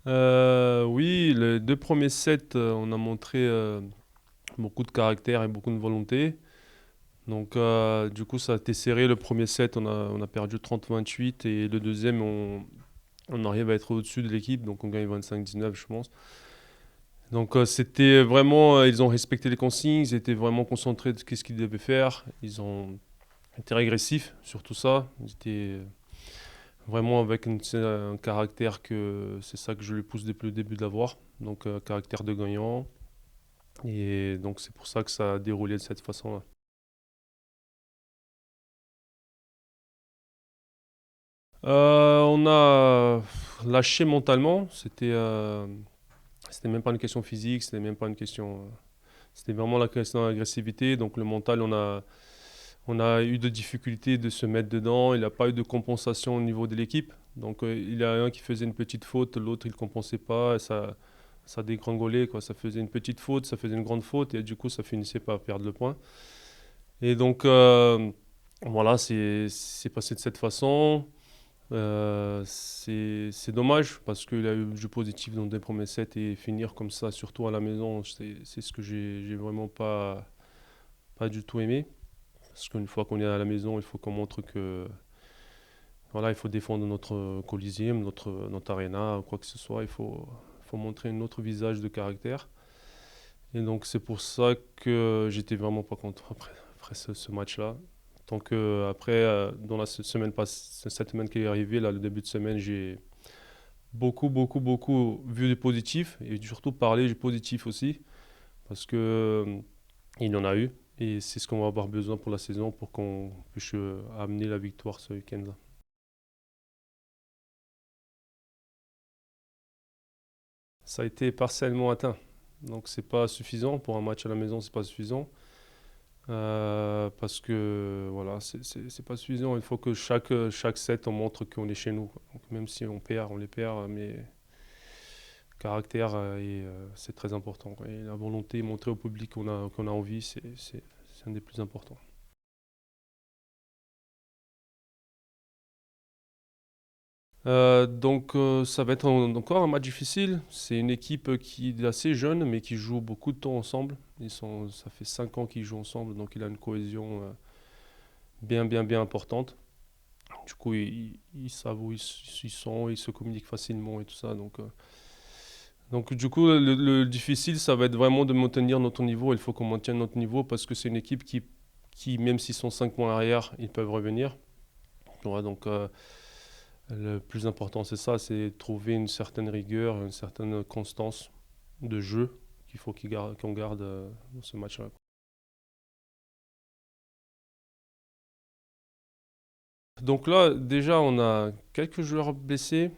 Oui, les deux premiers sets, on a montré beaucoup de caractère et beaucoup de volonté. Donc, du coup, ça a été serré. Le premier set, on a perdu 30-28 et le deuxième, on arrive à être au-dessus de l'équipe. Donc, on gagne 25-19, je pense. Donc, c'était vraiment, ils ont respecté les consignes, ils étaient vraiment concentrés de ce qu'ils devaient faire. Ils ont été régressifs sur tout ça. Ils étaient vraiment avec un caractère que c'est ça que je lui pousse depuis le début de l'avoir. Donc, caractère de gagnant. Et donc, c'est pour ça que ça a déroulé de cette façon-là. On a lâché mentalement. C'était même pas une question physique, c'était même pas une question. C'était vraiment la question d'agressivité. Donc, le mental, on a eu de difficultés de se mettre dedans. Il n'y a pas eu de compensation au niveau de l'équipe. Donc, il y a un qui faisait une petite faute, l'autre, il ne compensait pas. Et ça dégringolait, quoi. Ça faisait une petite faute, ça faisait une grande faute. Et du coup, ça finissait par perdre le point. Et donc, voilà, c'est passé de cette façon. C'est dommage parce qu'il a eu du positif dans des premiers sets et finir comme ça, surtout à la maison, c'est ce que j'ai vraiment pas du tout aimé. Parce qu'une fois qu'on est à la maison, il faut qu'on montre que voilà, il faut défendre notre Coliseum, notre arena, quoi que ce soit. Il faut montrer un autre visage de caractère. Et donc c'est pour ça que j'étais vraiment pas content après ce match-là. Tant que après, dans la semaine cette semaine qui est arrivée, là, le début de semaine, j'ai beaucoup, beaucoup, beaucoup vu du positif et surtout parler du positif aussi parce que il en a eu et c'est ce qu'on va avoir besoin pour la saison pour qu'on puisse amener la victoire ce week-end-là. Ça a été partiellement atteint, donc c'est pas suffisant pour un match à la maison, c'est pas suffisant. Parce que voilà, c'est pas suffisant. Il faut que chaque set on montre qu'on est chez nous, quoi. Donc, même si on perd, on les perd, mais caractère c'est très important, quoi. Et la volonté, montrer au public qu'on a envie, c'est un des plus importants. Donc ça va être encore un match difficile. C'est une équipe qui est assez jeune mais qui joue beaucoup de temps ensemble. Ça fait 5 ans qu'ils jouent ensemble, donc il a une cohésion bien bien bien importante. Du coup, ils savent où ils sont, ils se communiquent facilement et tout ça. Donc du coup, le difficile, ça va être vraiment de maintenir notre niveau. Il faut qu'on maintienne notre niveau parce que c'est une équipe qui même s'ils sont 5 points arrière, ils peuvent revenir. Ouais, donc le plus important, c'est ça, c'est trouver une certaine rigueur, une certaine constance de jeu qu'il faut qu'on garde dans ce match-là. Donc là, déjà, on a quelques joueurs blessés.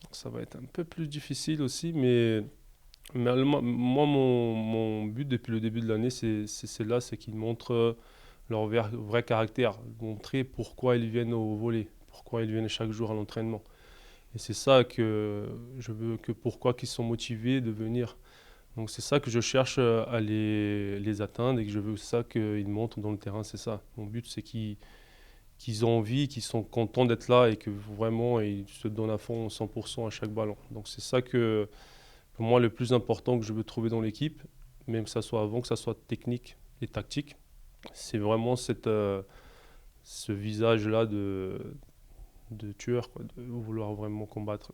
Ça va être un peu plus difficile aussi, mais moi, mon but depuis le début de l'année, c'est celle-là, c'est qu'ils montrent leur vrai caractère, montrer pourquoi ils viennent au volley, pourquoi ils viennent chaque jour à l'entraînement. Et c'est ça que je veux, que pourquoi qu'ils sont motivés de venir. Donc c'est ça que je cherche à les atteindre et que je veux ça qu'ils montrent dans le terrain, c'est ça. Mon but, c'est qu'ils ont envie, qu'ils sont contents d'être là et que vraiment ils se donnent à fond 100% à chaque ballon. Donc c'est ça que pour moi, le plus important que je veux trouver dans l'équipe, même que ça soit avant, que ça soit technique et tactique, c'est vraiment ce visage-là de tueur, quoi, de vouloir vraiment combattre.